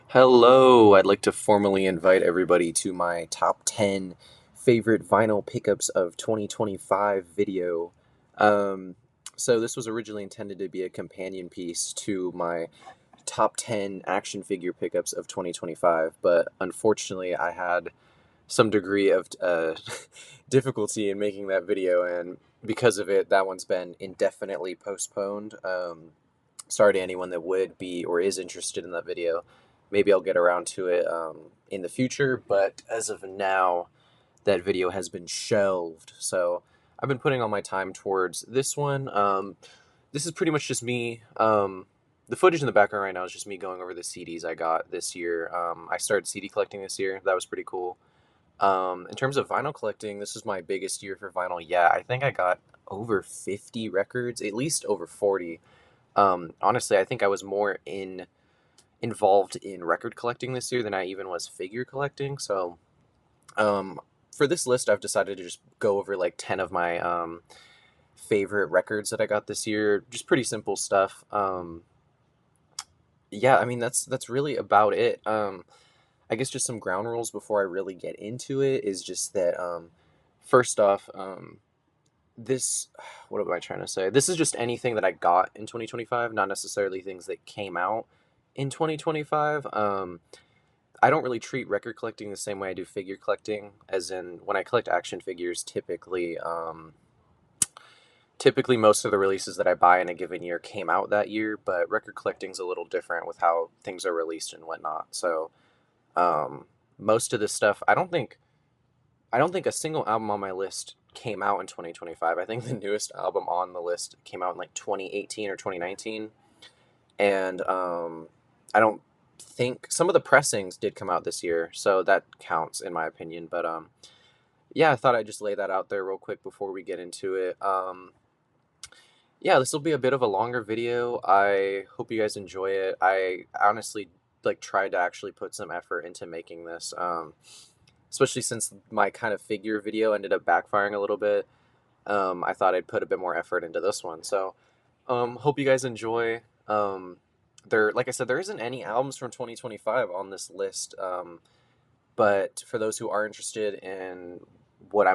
Hello, I'd like to formally invite everybody to my top 10 favorite vinyl pickups of 2025 video. Um, so, this was originally intended to be a companion piece to my top 10 action figure pickups of 2025, but unfortunately, I had some degree of difficulty in making that video, and because of it, that one's been indefinitely postponed. Sorry to anyone that would be or is interested in that video. Maybe I'll get around to it in the future, but as of now, that video has been shelved. So I've been putting all my time towards this one. This is pretty much just me. The footage in the background right now is just me going over the CDs I got this year. I started CD collecting this year. That was pretty cool. In terms of vinyl collecting, this was my biggest year for vinyl yet. I think I got over 50 records, at least over 40. Honestly, I think I was more involved in record collecting this year than I even was figure collecting. So, um, for this list, I've decided to just go over like 10 of my favorite records that I got this year. Just pretty simple stuff. Yeah, I mean that's really about it. I guess just some ground rules before I really get into it is just that first off, this what am I trying to say? This is just anything that I got in 2025, not necessarily things that came out in 2025. I don't really treat record collecting the same way I do figure collecting, as in when I collect action figures, typically most of the releases that I buy in a given year came out that year, but record collecting's a little different with how things are released and whatnot. So um, most of this stuff, I don't think a single album on my list came out in 2025. I think the newest album on the list came out in like 2018 or 2019, and I don't think some of the pressings did come out this year, so that counts in my opinion. But yeah, I thought I'd just lay that out there real quick before we get into it. Yeah, this will be a bit of a longer video. I hope you guys enjoy it. I honestly like tried to actually put some effort into making this, especially since my kind of figure video ended up backfiring a little bit. I thought I'd put a bit more effort into this one. So, hope you guys enjoy. Like I said, there isn't any albums from 2025 on this list. But for those who are interested in what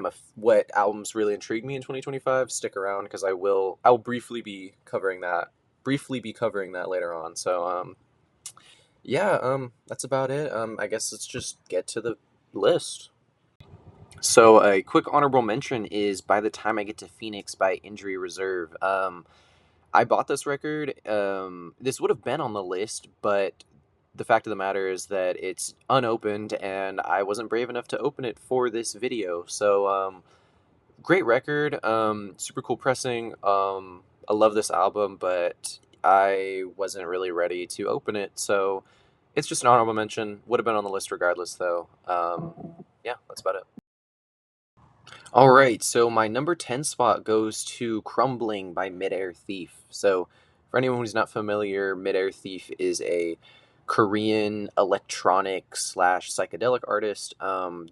albums really intrigued me in 2025, stick around because I'll briefly be covering that later on. So, yeah, that's about it. I guess let's just get to the list. So a quick honorable mention is By the Time I Get to Phoenix by Injury Reserve. I bought this record. This would have been on the list, but the fact of the matter is that it's unopened and I wasn't brave enough to open it for this video. So, great record. Super cool pressing. I love this album, but I wasn't really ready to open it. So it's just an honorable mention. Would have been on the list regardless, though. Yeah, that's about it. All right, so my number 10 spot goes to Crumbling by Midair Thief. So, for anyone who's not familiar, Midair Thief is a Korean electronic slash psychedelic artist.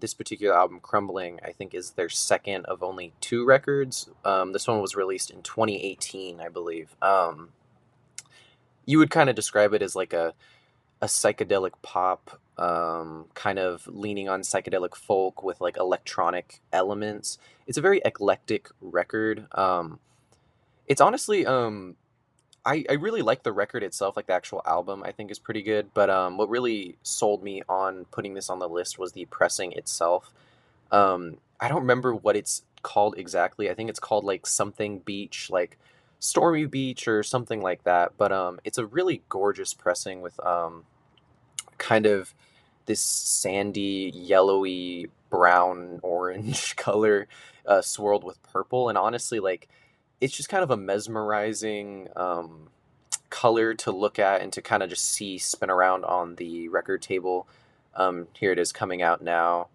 This particular album, Crumbling, I think is their second of only two records. This one was released in 2018, I believe. You would kind of describe it as like a psychedelic pop, kind of leaning on psychedelic folk with like electronic elements. It's a very eclectic record. It's honestly, I really like the record itself, like the actual album, I think is pretty good. But what really sold me on putting this on the list was the pressing itself. I don't remember what it's called exactly. I think it's called like something beach, like Stormy Beach or something like that. But it's a really gorgeous pressing with kind of this sandy, yellowy, brown, orange color swirled with purple. And honestly, like, it's just kind of a mesmerizing color to look at and to kind of just see spin around on the record table. Here it is coming out now.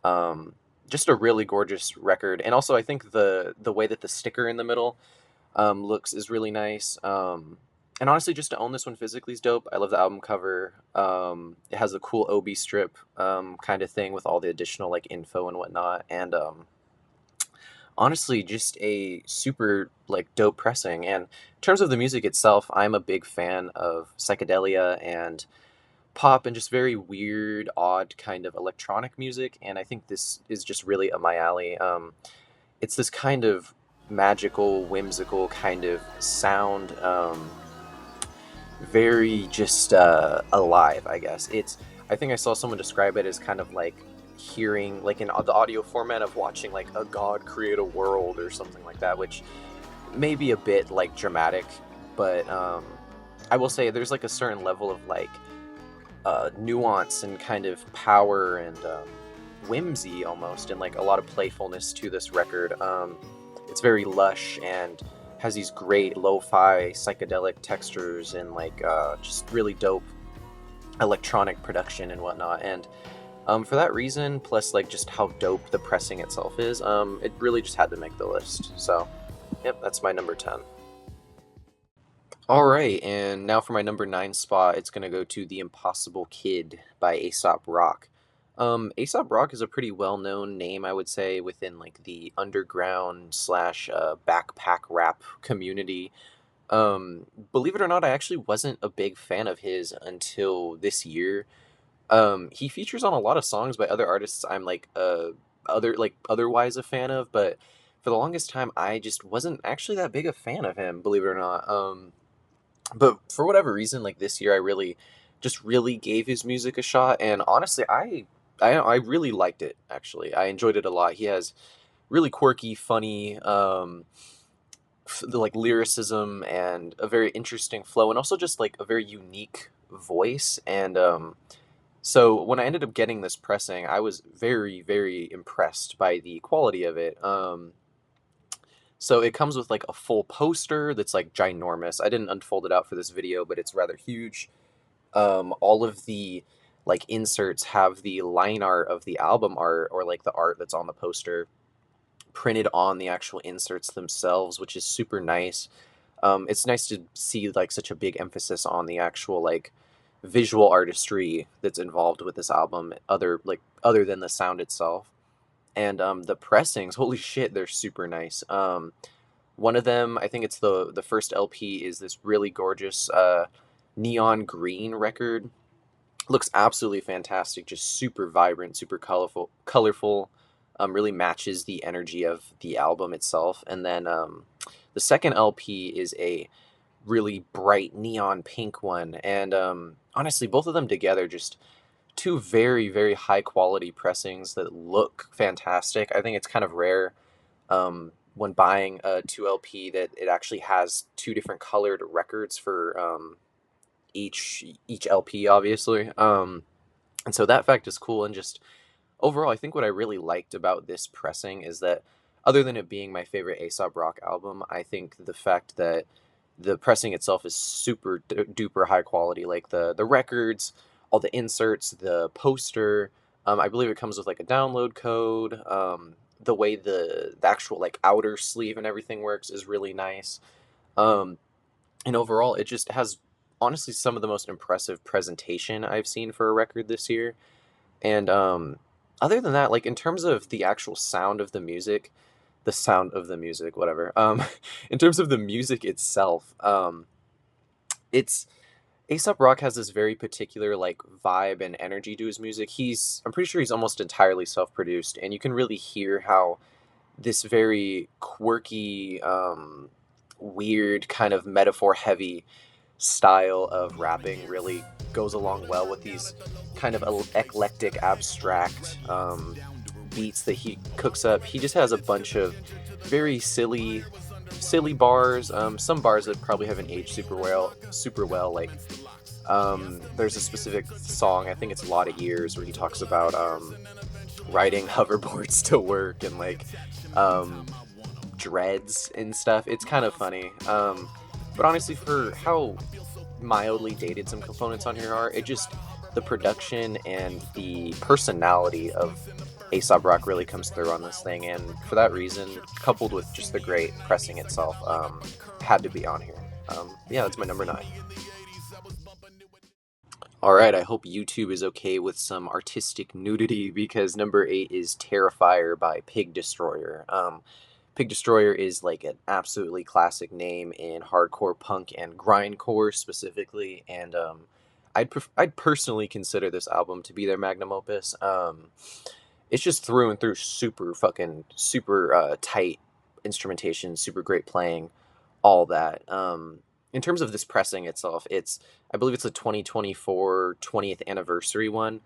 Um, just a really gorgeous record. And also, I think the way that the sticker in the middle looks is really nice. And honestly, just to own this one physically is dope. I love the album cover. It has a cool OB strip kind of thing with all the additional like info and whatnot. And honestly, just a super like dope pressing. And in terms of the music itself, I'm a big fan of psychedelia and pop and just very weird, odd kind of electronic music, and I think this is just really up my alley. It's this kind of magical, whimsical kind of sound, very just alive, I guess. I think I saw someone describe it as kind of like hearing, like in the audio format of watching like a god create a world or something like that, which may be a bit like dramatic, but I will say there's like a certain level of like nuance and kind of power and whimsy almost, and like a lot of playfulness to this record. It's very lush and has these great lo-fi psychedelic textures and like just really dope electronic production and whatnot. And for that reason, plus like just how dope the pressing itself is, it really just had to make the list. So, yep, that's my number 10. All right, and now for my number 9 spot, it's gonna go to "The Impossible Kid" by Aesop Rock. Aesop Rock is a pretty well-known name, I would say, within like the underground slash backpack rap community. Believe it or not, I actually wasn't a big fan of his until this year. He features on a lot of songs by other artists I'm like otherwise a fan of, but for the longest time, I just wasn't actually that big a fan of him, believe it or not. But for whatever reason, like this year, I really gave his music a shot, and honestly, I really liked it. Actually, I enjoyed it a lot. He has really quirky, funny, like lyricism and a very interesting flow, and also just like a very unique voice. And so when I ended up getting this pressing, I was very, very impressed by the quality of it. So it comes with like a full poster that's like ginormous. I didn't unfold it out for this video, but it's rather huge. All of the like inserts have the line art of the album art, or like the art that's on the poster printed on the actual inserts themselves, which is super nice. It's nice to see like such a big emphasis on the actual like visual artistry that's involved with this album, other than the sound itself. And the pressings, holy shit, they're super nice. One of them, I think it's the first LP, is this really gorgeous neon green record. Looks absolutely fantastic, just super vibrant, super colorful. Really matches the energy of the album itself. And then the second LP is a really bright neon pink one, and honestly, both of them together, just two very, very high quality pressings that look fantastic. I think it's kind of rare when buying a 2 LP that it actually has two different colored records for each LP, obviously. And so that fact is cool. And just overall, I think what I really liked about this pressing is that, other than it being my favorite Aesop Rock album, I think the fact that the pressing itself is super duper high quality. Like the records, all the inserts, the poster. I believe it comes with like a download code. The way the actual like outer sleeve and everything works is really nice. Um, and overall, it just has honestly some of the most impressive presentation I've seen for a record this year. And other than that, like in terms of the actual sound of the music, whatever. In terms of the music itself, it's Aesop Rock has this very particular like vibe and energy to his music. I'm pretty sure he's almost entirely self-produced, and you can really hear how this very quirky, weird kind of metaphor-heavy style of rapping really goes along well with these kind of eclectic, abstract beats that he cooks up. He just has a bunch of very silly bars. Some bars that probably haven't aged super well. Like there's a specific song, I think it's "A Lot of Years," where he talks about riding hoverboards to work and like dreads and stuff. It's kind of funny. But honestly, for how mildly dated some components on here are, the production and the personality of Aesop Rock really comes through on this thing, and for that reason, coupled with just the great pressing itself, had to be on here. Yeah, that's my number 9. All right, I hope YouTube is okay with some artistic nudity, because number 8 is "Terrifier" by Pig Destroyer. Pig Destroyer is like an absolutely classic name in hardcore punk and grindcore specifically, and I'd personally consider this album to be their magnum opus. It's just through and through super tight instrumentation, super great playing, all that. In terms of this pressing itself, I believe it's a 2024 20th anniversary one.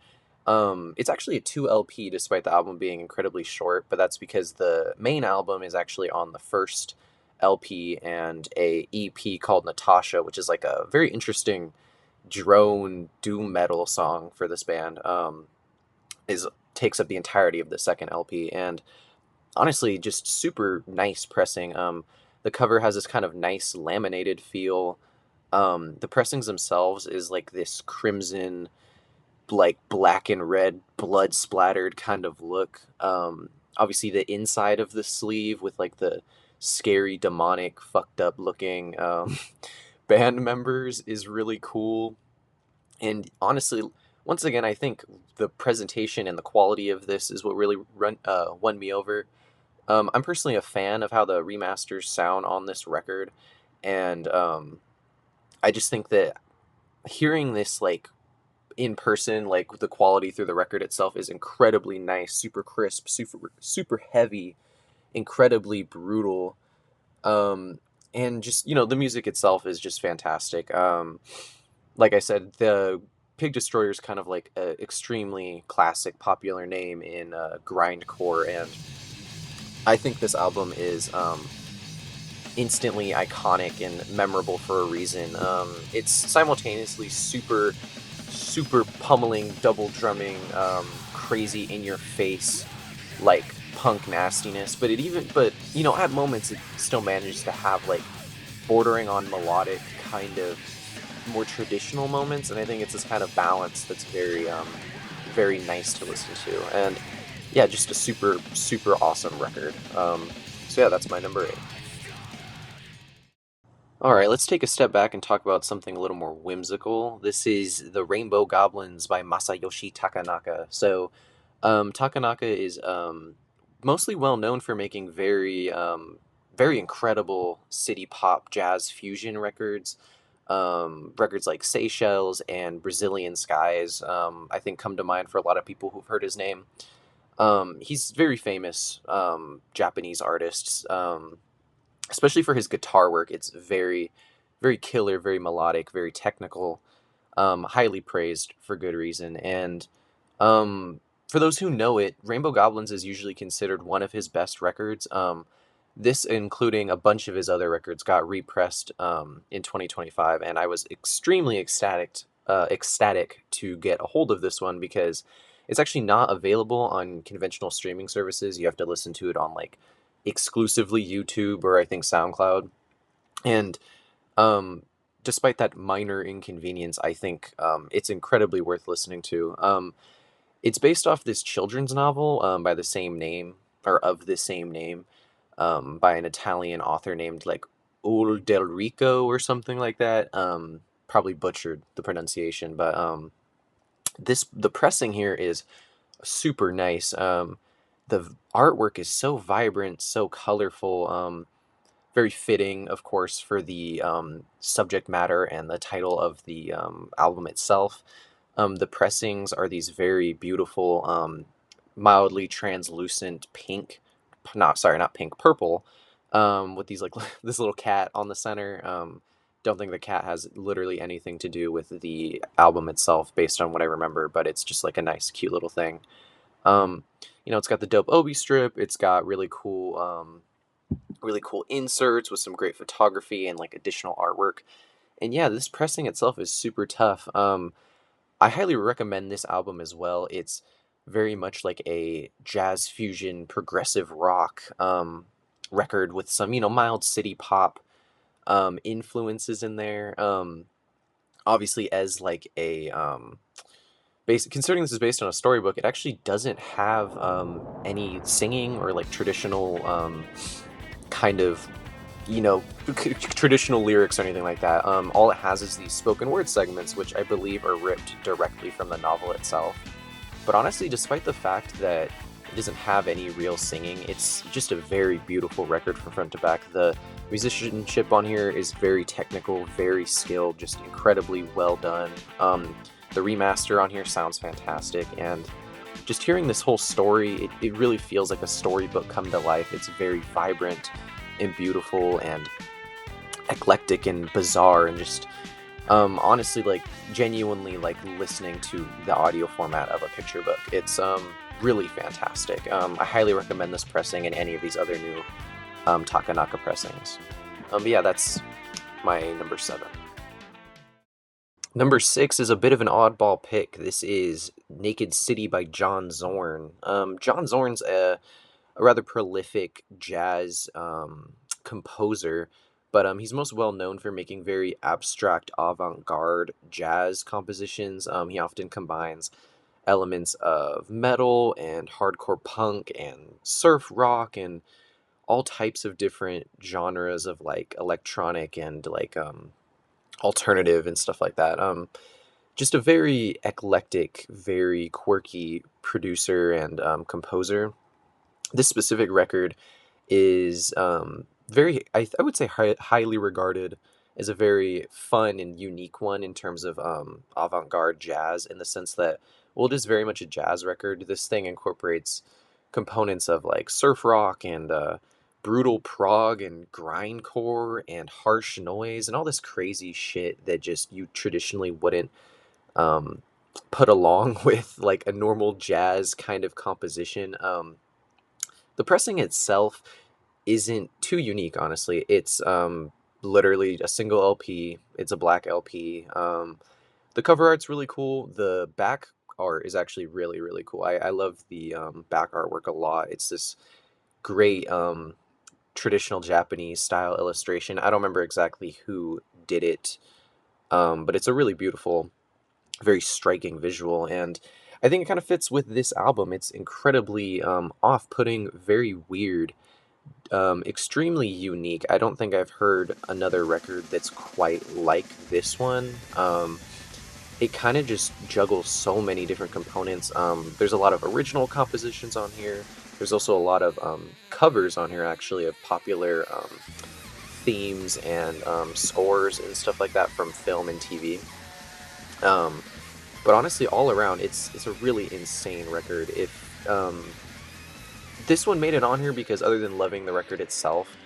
It's actually a 2 LP despite the album being incredibly short, but that's because the main album is actually on the first LP and a EP called Natasha, which is like a very interesting drone doom metal song for this band. Is Takes up the entirety of the second LP, and honestly, just super nice pressing. The cover has this kind of nice laminated feel. The pressings themselves is like this crimson, like black and red, blood splattered kind of look. Obviously, the inside of the sleeve with like the scary, demonic, fucked up looking band members is really cool. And honestly, once again, I think the presentation and the quality of this is what really won me over. I'm personally a fan of how the remasters sound on this record, and I just think that hearing this like in person, like the quality through the record itself is incredibly nice, super crisp, super heavy, incredibly brutal, and just the music itself is just fantastic. Like I said, the Pig Destroyer is kind of like an extremely classic, popular name in grindcore, and I think this album is instantly iconic and memorable for a reason. It's simultaneously super pummeling, double drumming, crazy in your face, like punk nastiness. But at moments it still manages to have like bordering on melodic kind of more traditional moments, and I think it's this kind of balance that's very nice to listen to, and yeah, just a super awesome record. So yeah, that's my number 8. All right, let's take a step back and talk about something a little more whimsical. This is The Rainbow Goblins by Masayoshi Takanaka. So, Takanaka is mostly well known for making very incredible city pop jazz fusion records. Records like Seychelles and Brazilian Skies, I think, come to mind for a lot of people who've heard his name. He's very famous Japanese artist. Especially for his guitar work. It's very killer, very melodic, very technical, highly praised for good reason. And for those who know it, Rainbow Goblins is usually considered one of his best records. This, including a bunch of his other records, got repressed in 2025, and I was extremely ecstatic to get a hold of this one because it's actually not available on conventional streaming services. You have to listen to it on like exclusively YouTube or I think SoundCloud. And despite that minor inconvenience, I think it's incredibly worth listening to. It's based off this children's novel by the same name, or of the same name, by an Italian author named like Ul Del Rico or something like that. Probably butchered the pronunciation, but the pressing here is super nice. The artwork is so vibrant, so colorful, very fitting, of course, for the subject matter and the title of the album itself. The pressings are these very beautiful, mildly translucent pink, not pink, purple, with these like this little cat on the center. Don't think the cat has literally anything to do with the album itself, based on what I remember, but it's just like a nice, cute little thing. Um, it's got the dope Obi strip. It's got really cool inserts with some great photography and like additional artwork. And yeah, this pressing itself is super tough. I highly recommend this album as well. It's very much like a jazz fusion, progressive rock record with some mild city pop influences in there. Obviously, as like a considering this is based on a storybook, it actually doesn't have any singing or like traditional kind of traditional lyrics or anything like that. All it has is these spoken word segments, which I believe are ripped directly from the novel itself. But honestly, despite the fact that doesn't have any real singing. It's just a very beautiful record from front to back. The musicianship on here is very technical, very skilled, just incredibly well done. The remaster on here sounds fantastic, and just hearing this whole story, it really feels like a storybook come to life. It's very vibrant and beautiful and eclectic and bizarre, and just honestly, like, genuinely like listening to the audio format of a picture book. It's really fantastic. I highly recommend this pressing and any of these other new Takanaka pressings. But yeah, that's my number 7. Number 6 is a bit of an oddball pick. This is Naked City by John Zorn. John Zorn's a rather prolific jazz composer, but he's most well known for making very abstract avant-garde jazz compositions. He often combines elements of metal and hardcore punk and surf rock and all types of different genres of like electronic and like alternative and stuff like that. Just a very eclectic, very quirky producer and composer. This specific record is very, I would say, highly regarded as a very fun and unique one in terms of avant-garde jazz, in the sense that, well, it is very much a jazz record. This thing incorporates components of like surf rock and brutal prog and grindcore and harsh noise and all this crazy shit that just you traditionally wouldn't put along with like a normal jazz kind of composition. The pressing itself isn't too unique, honestly. It's literally a single LP. It's a black LP. The cover art's really cool. The back art is actually really, really cool. I love the back artwork a lot. It's this great traditional Japanese style illustration. I don't remember exactly who did it, but it's a really beautiful, very striking visual, and I think it kind of fits with this album. It's incredibly off-putting, very weird, extremely unique. I don't think I've heard another record that's quite like this one. It kind of just juggles so many different components. There's a lot of original compositions on here. There's also a lot of covers on here, actually, of popular themes and scores and stuff like that from film and TV. But honestly, all around, it's a really insane record. If this one made it on here because, other than loving the record itself,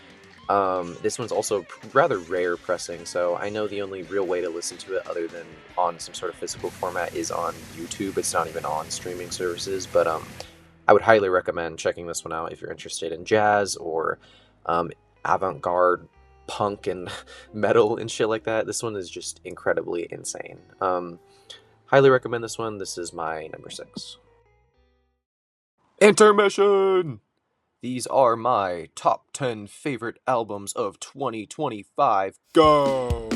this one's also rather rare pressing, so I know the only real way to listen to it other than on some sort of physical format is on YouTube. It's not even on streaming services, but I would highly recommend checking this one out if you're interested in jazz or avant-garde punk and metal and shit like that. This one is just incredibly insane. Highly recommend this one. This is my number 6. Intermission! These are my top 10 favorite albums of 2025. Go!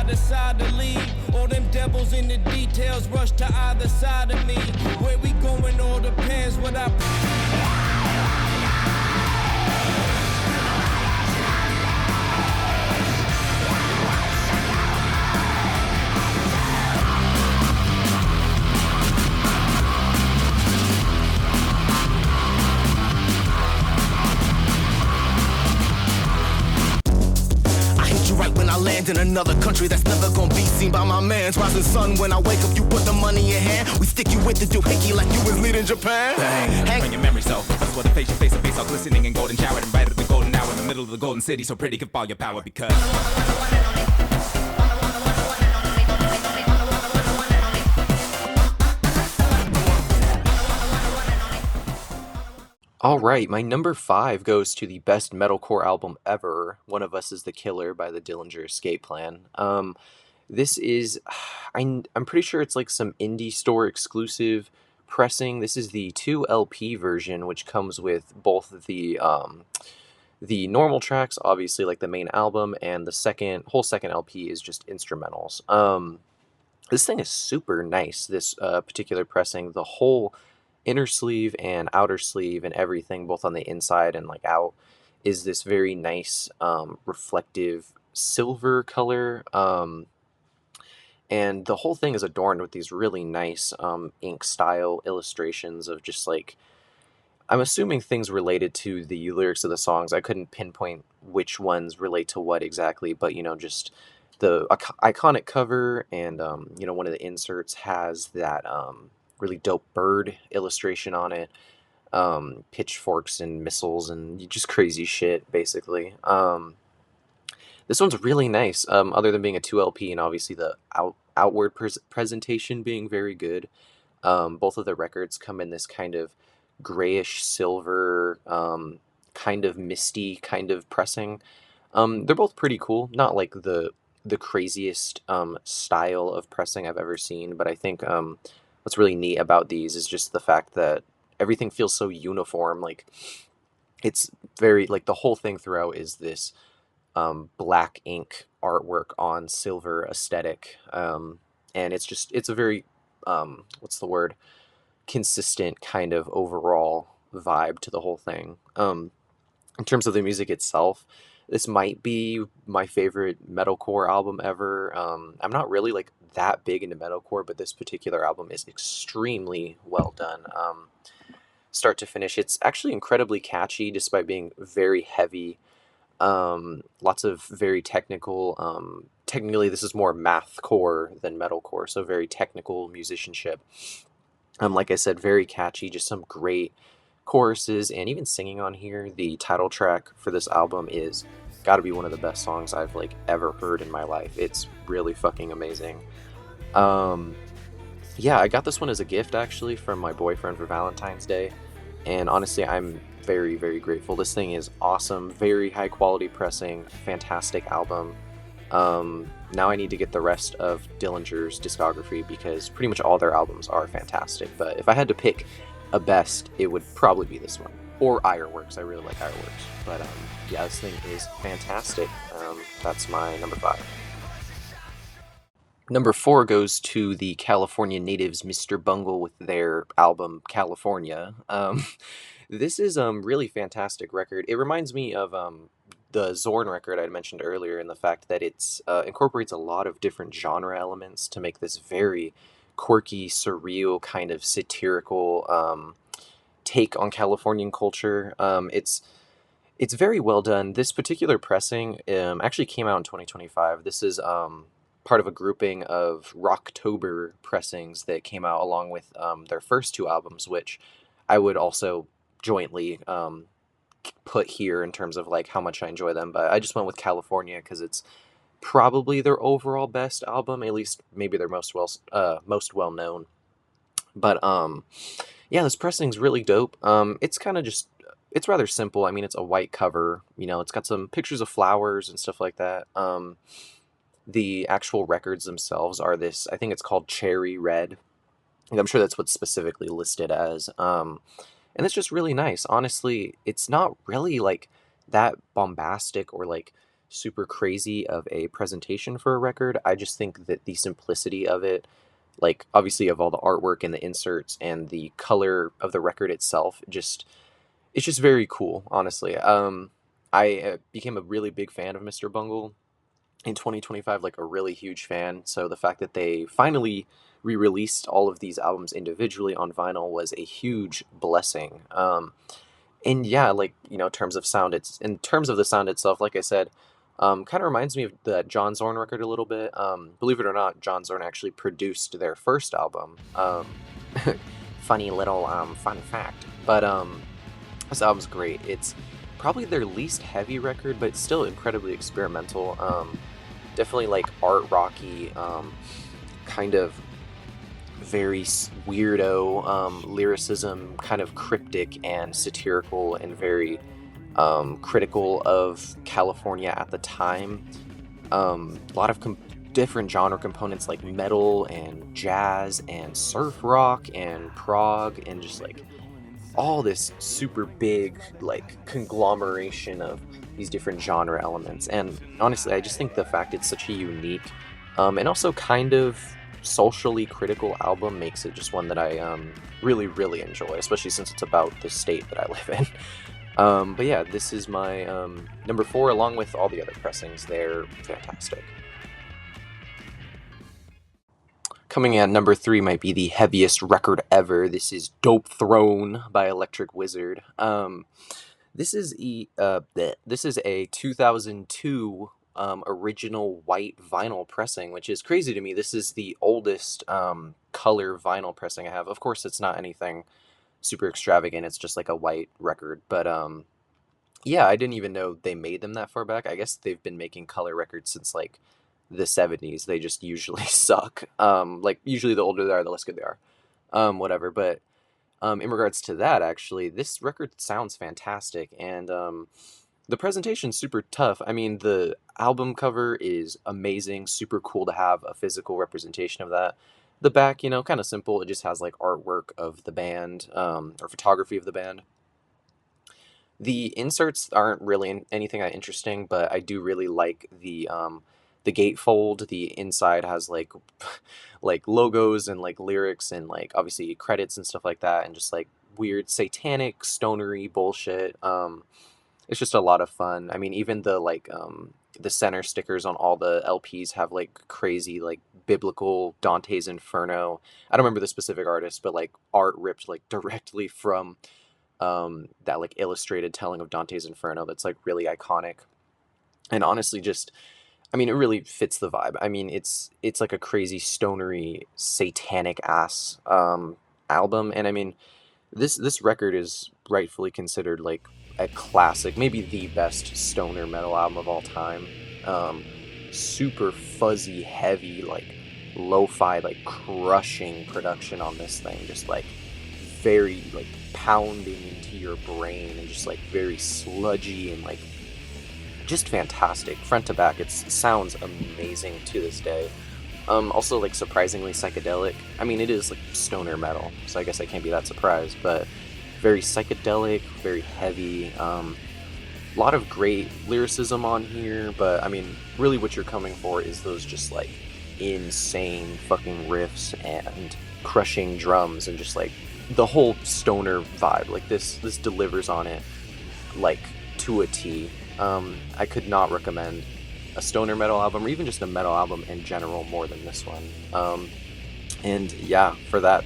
Decide to leave. All them devils in the details rush to either side of me. Where we going all depends what I land in another country that's never gonna be seen by my mans. Rising sun, when I wake up, you put the money in your hand. We stick you with the doohickey like you was leading Japan. Bang, bring your memory so that's what the face your face, a face all glistening and golden showered and right at the golden hour in the middle of the golden city. So pretty, give all your power because All right, my number 5 goes to the best metalcore album ever. One of Us is the Killer by the Dillinger Escape Plan. This is, I'm pretty sure it's like some indie store exclusive pressing. This is the 2 LP version, which comes with both the normal tracks, obviously like the main album, and the whole second LP is just instrumentals. This thing is super nice. This particular pressing, the whole inner sleeve and outer sleeve and everything, both on the inside and like out, is this very nice reflective silver color. And the whole thing is adorned with these really nice ink style illustrations of just like, I'm assuming things related to the lyrics of the songs. I couldn't pinpoint which ones relate to what exactly, but just the iconic cover, and one of the inserts has that really dope bird illustration on it, pitchforks and missiles and just crazy shit, basically. This one's really nice. Other than being a 2 LP and obviously the outward presentation being very good. Both of the records come in this kind of grayish silver, kind of misty kind of pressing. They're both pretty cool. Not like the craziest style of pressing I've ever seen, but I think what's really neat about these is just the fact that everything feels so uniform. Like it's very like the whole thing throughout is this black ink artwork on silver aesthetic, and it's a very what's the word, consistent kind of overall vibe to the whole thing. In terms of the music itself, this might be my favorite metalcore album ever. I'm not really like that big into metalcore, but this particular album is extremely well done. Start to finish, it's actually incredibly catchy despite being very heavy. Lots of very technical. Technically, this is more math core than metalcore, so very technical musicianship. Like I said, very catchy, just some great choruses and even singing on here. The title track for this album is got to be one of the best songs I've like ever heard in my life. It's really fucking amazing. Yeah, I got this one as a gift actually from my boyfriend for Valentine's Day, and honestly, I'm very, very grateful. This thing is awesome, very high quality pressing, fantastic album. Now I need to get the rest of Dillinger's discography because pretty much all their albums are fantastic. But if I had to pick a best, it would probably be this one. Or Ironworks. I really like Ironworks. But yeah, this thing is fantastic. That's my number 5. Number 4 goes to the California natives, Mr. Bungle, with their album California. This is really fantastic record. It reminds me of the Zorn record I mentioned earlier, in the fact that it's incorporates a lot of different genre elements to make this very quirky, surreal, kind of satirical take on Californian culture. It's very well done. This particular pressing actually came out in 2025. This is part of a grouping of Rocktober pressings that came out along with their first 2 albums, which I would also jointly put here in terms of like how much I enjoy them. But I just went with California because it's probably their overall best album, at least maybe their most well known. But yeah, this pressing's really dope. It's kind of just, it's rather simple. I mean, it's a white cover, it's got some pictures of flowers and stuff like that. The actual records themselves are this, I think it's called Cherry Red. And I'm sure that's what's specifically listed as. And it's just really nice. Honestly, it's not really like that bombastic or like super crazy of a presentation for a record. I just think that the simplicity of it, like obviously of all the artwork and the inserts and the color of the record itself, it's just very cool, honestly. I became a really big fan of Mr. Bungle in 2025, like a really huge fan. So the fact that they finally re-released all of these albums individually on vinyl was a huge blessing. And yeah, like, in terms of sound, in terms of the sound itself, like I said, kind of reminds me of the John Zorn record a little bit. Believe it or not, John Zorn actually produced their first album. Funny little fun fact. But this album's great. It's probably their least heavy record, but it's still incredibly experimental. Definitely like art rocky, kind of very weirdo lyricism, kind of cryptic and satirical, and very critical of California at the time. A lot of different genre components like metal and jazz and surf rock and prog, and just like all this super big like conglomeration of these different genre elements. And honestly, I just think the fact it's such a unique and also kind of socially critical album makes it just one that I really really enjoy, especially since it's about the state that I live in. But yeah, this is my number 4, along with all the other pressings. They're fantastic. Coming in at number 3 might be the heaviest record ever. This is Dope Throne by Electric Wizard. This is a 2002 original white vinyl pressing, which is crazy to me. This is the oldest color vinyl pressing I have. Of course, it's not anything super extravagant. It's just like a white record. But yeah, I didn't even know they made them that far back. I guess they've been making color records since like the 70s. They just usually suck. Like usually the older they are, the less good they are. Whatever. But in regards to that, actually, this record sounds fantastic, and the presentation's super tough. I mean, the album cover is amazing, super cool to have a physical representation of that. The back, kind of simple. It just has like artwork of the band, or photography of the band. The inserts aren't really anything that interesting, but I do really like the gatefold. The inside has like like logos and like lyrics and like obviously credits and stuff like that, and just like weird satanic stonery bullshit. It's just a lot of fun. I mean, even the center stickers on all the LPs have like crazy like biblical Dante's Inferno. I don't remember the specific artist, but like art ripped like directly from that like illustrated telling of Dante's Inferno that's like really iconic. And honestly, just I mean, it really fits the vibe. I mean, it's like a crazy stonery satanic ass album, and I mean, this record is rightfully considered like a classic, maybe the best stoner metal album of all time. Um, Super fuzzy, heavy, like lo-fi, like crushing production on this thing, just like very like pounding into your brain, and just like very sludgy and like just fantastic front to back. It sounds amazing to this day. Also like surprisingly psychedelic. I mean, it is like stoner metal, so I guess I can't be that surprised, but very psychedelic, very heavy. A lot of great lyricism on here, but I mean, really what you're coming for is those just like insane fucking riffs and crushing drums, and just like the whole stoner vibe. Like this delivers on it like to a T. I could not recommend a stoner metal album, or even just a metal album in general, more than this one. And yeah, for that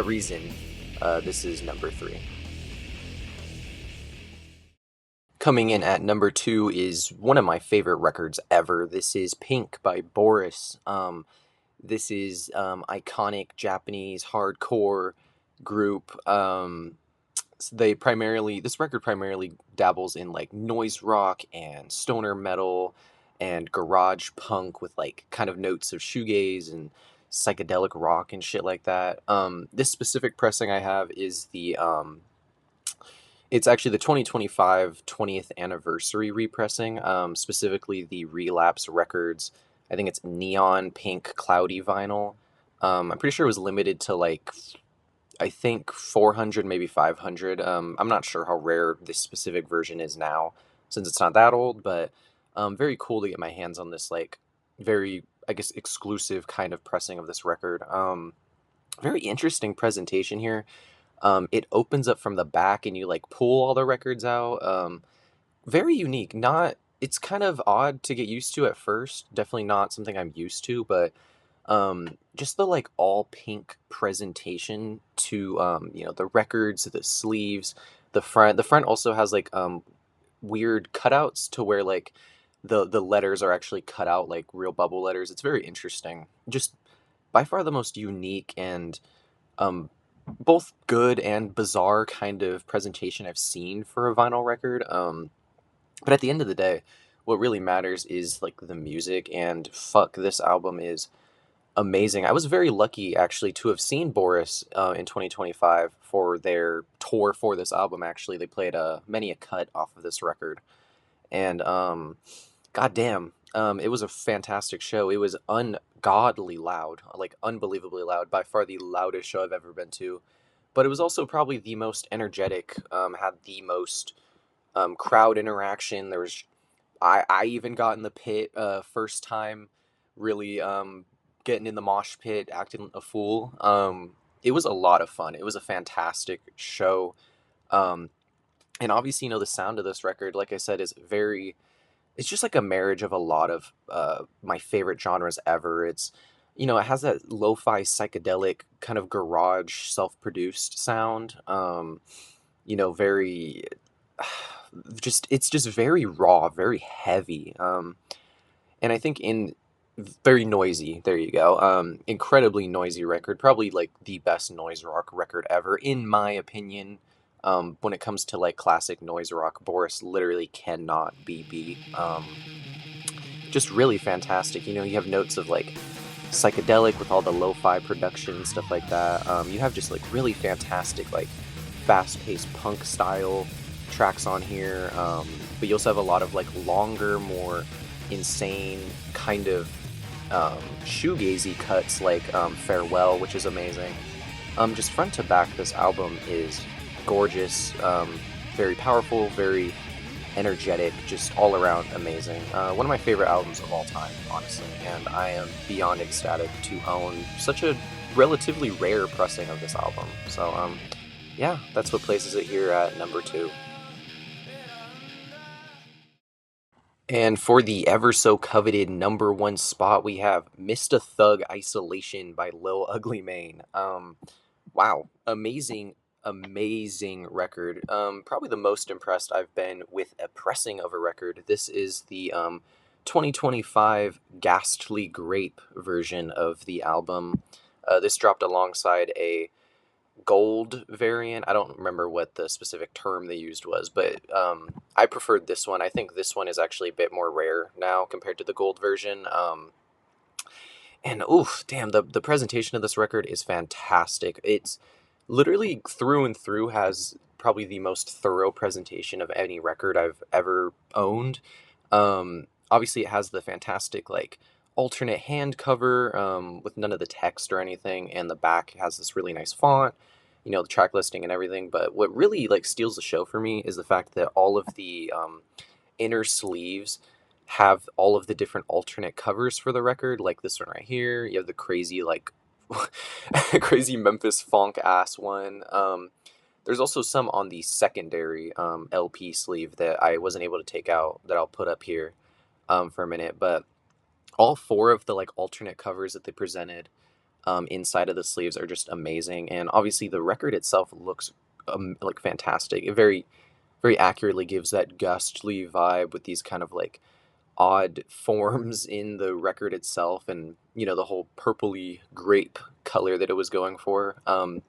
reason, this is number 3. Coming in at number 2 is one of my favorite records ever. This is Pink by Boris. This is iconic Japanese hardcore group. This record primarily dabbles in like noise rock and stoner metal and garage punk with like kind of notes of shoegaze and psychedelic rock and shit like that. This specific pressing I have is it's actually the 2025 20th anniversary repressing, specifically the Relapse Records. I think it's neon pink cloudy vinyl. I'm pretty sure it was limited to like I think 400, maybe 500. I'm not sure how rare this specific version is now, since it's not that old, but very cool to get my hands on this, like, very, I guess, exclusive kind of pressing of this record. Very interesting presentation here. It opens up from the back, and you, like, pull all the records out. Very unique. It's kind of odd to get used to at first. Definitely not something I'm used to, but just the like all pink presentation to the records, the sleeves, the front also has like weird cutouts to where like the letters are actually cut out like real bubble letters. It's very interesting, just by far the most unique and um both good and bizarre kind of presentation I've seen for a vinyl record. But at the end of the day, what really matters is like the music, and fuck, this album is amazing. I was very lucky actually to have seen Boris in 2025 for their tour for this album. Actually, they played many a cut off of this record, and goddamn, it was a fantastic show. It was ungodly loud, like unbelievably loud. By far the loudest show I've ever been to. But it was also probably the most energetic. Had the most crowd interaction. There was, I even got in the pit first time, really getting in the mosh pit, acting a fool. It was a lot of fun. It was a fantastic show. Um, and obviously, the sound of this record, like I said, is very, it's just like a marriage of a lot of my favorite genres ever. It's, it has that lo-fi psychedelic kind of garage self-produced sound. Very just, it's just very raw, very heavy. And I think in very noisy. There you go. Incredibly noisy record. Probably like the best noise rock record ever, in my opinion. When it comes to like classic noise rock, Boris literally cannot be beat. Just really fantastic. You have notes of like psychedelic with all the lo-fi production and stuff like that. You have just like really fantastic, like fast-paced punk style tracks on here. But you also have a lot of like longer, more insane kind of shoegazy cuts like Farewell, which is amazing. Just front to back, this album is gorgeous, very powerful, very energetic, just all around amazing. One of my favorite albums of all time, honestly, and I am beyond ecstatic to own such a relatively rare pressing of this album. So yeah, that's what places it here at number 2. And for the ever so coveted number 1 spot, we have Mr. Thug Isolation by Lil Ugly Mane. Wow, amazing, amazing record. Probably the most impressed I've been with a pressing of a record. This is the 2025 Ghastly Grape version of the album. This dropped alongside a gold variant. I don't remember what the specific term they used was, but I preferred this one. I think this one is actually a bit more rare now compared to the gold version. And oof, damn, the presentation of this record is fantastic. It's literally through and through has probably the most thorough presentation of any record I've ever owned. Obviously, it has the fantastic like alternate hand cover with none of the text or anything, and the back has this really nice font, the track listing and everything. But what really like steals the show for me is the fact that all of the inner sleeves have all of the different alternate covers for the record, like this one right here. You have the crazy like crazy Memphis funk ass one. There's also some on the secondary LP sleeve that I wasn't able to take out that I'll put up here for a minute, but all 4 of the like alternate covers that they presented inside of the sleeves are just amazing. And obviously the record itself looks like fantastic. It very, very accurately gives that ghastly vibe with these kind of like odd forms in the record itself, and the whole purpley grape color that it was going for. And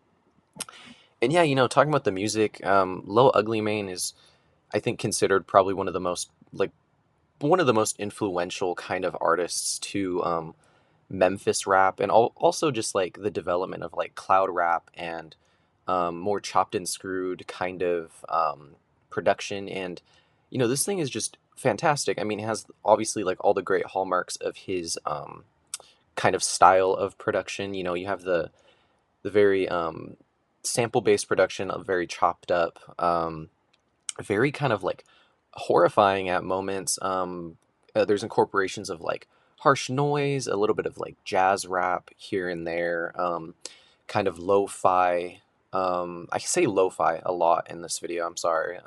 yeah, talking about the music, Lil Ugly Mane is, I think, considered probably one of the most influential kind of artists to Memphis rap, and also just like the development of like cloud rap and more chopped and screwed kind of production. And this thing is just fantastic. I mean, it has obviously like all the great hallmarks of his kind of style of production. You have the very sample based production, very chopped up, very kind of like horrifying at moments. There's incorporations of like harsh noise, a little bit of like jazz rap here and there, kind of lo-fi. I say lo-fi a lot in this video, I'm sorry.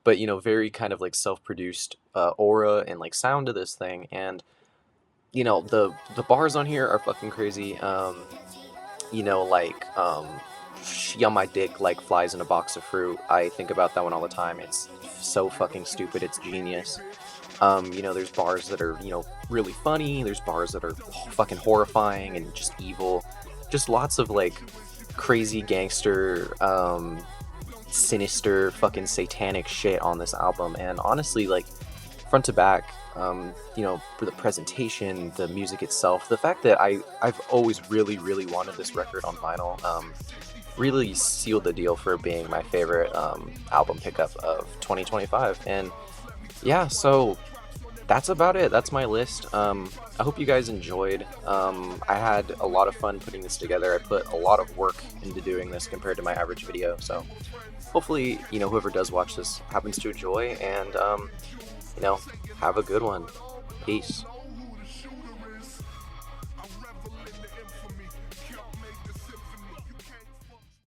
But very kind of like self-produced aura and like sound to this thing. And the bars on here are fucking crazy. Like she on my dick like flies in a box of fruit. I think about that one all the time. It's so fucking stupid. It's genius. There's bars that are, really funny. There's bars that are fucking horrifying and just evil. Just lots of like crazy gangster, sinister, fucking satanic shit on this album. And honestly, like front to back, for the presentation, the music itself, the fact that I've always really, really wanted this record on vinyl, really sealed the deal for being my favorite album pickup of 2025. And yeah, so that's about it. That's my list. I hope you guys enjoyed. I had a lot of fun putting this together. I put a lot of work into doing this compared to my average video. So hopefully, whoever does watch this happens to enjoy, and, have a good one. Peace.